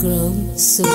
grown soup.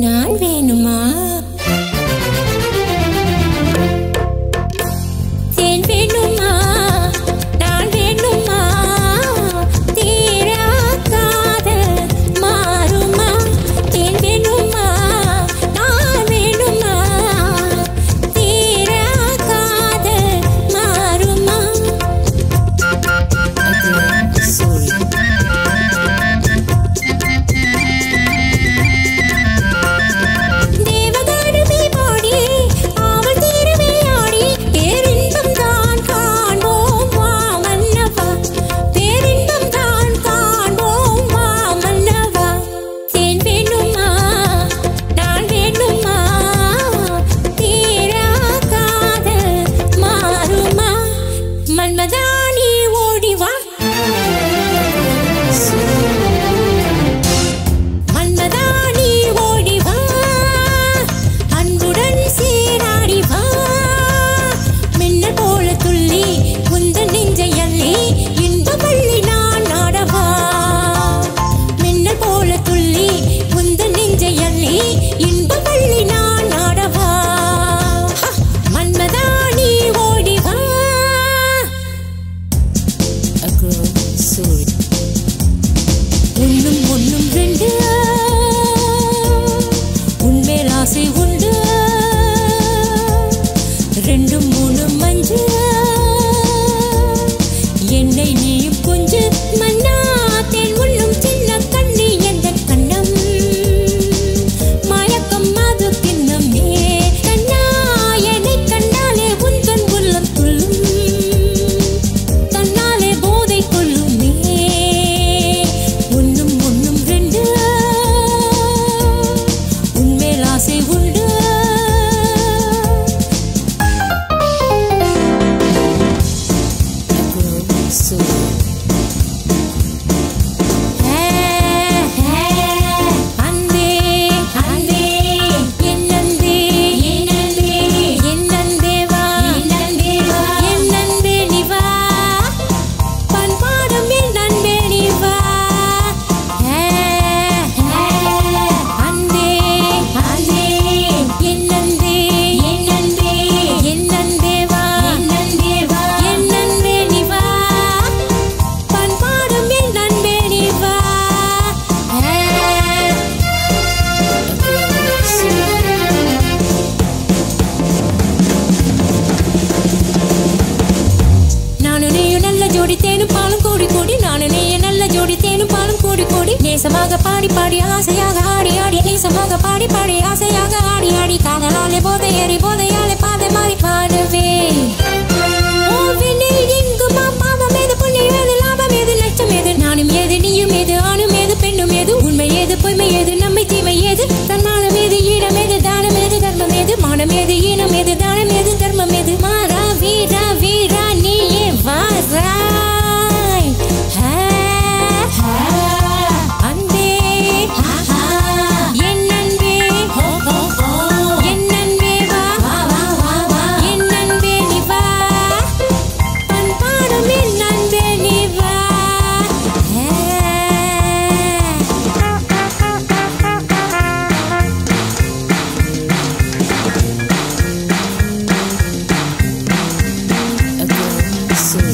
நான் வேணுமா தேன் வேணுமா நான் வேணுமா தீராக்காத மாறுமா தேன் வேணுமா நான் வேணுமா தீராக்காத மாறுமா தேவதை நேசமாக பாடி பாடி ஆசையாக ஆடி ஆடி நேசமாக பாடி பாடி ஆசையாக ஆடி ஆடி காதலாலே போதையறி போதையாலே பாதை மாறி பாடவே எங்குமா பாவம் ஏது புண்ணியம் ஏது லாபம் ஏது லட்சம் ஏது நானும் ஏது நீயும் ஏது ஆணும் ஏது பெண்ணும் ஏது உண்மை ஏது பொய்மை ஏது நம்மை தீமை ஏது தன்மானம் ஏது ஈனம் ஏது தானம் ஏது தர்மம் ஏது மானம் ஏது ஈனம் ஏது தானம் ஏது தர்மம் ஏது மாறா வீரா வீரா நீயே வாராய் அன்பே என் அன்பே என் அன்பே வா என் அன்பே நீ வா பண்பாடும் என் அன்பே நீ வா So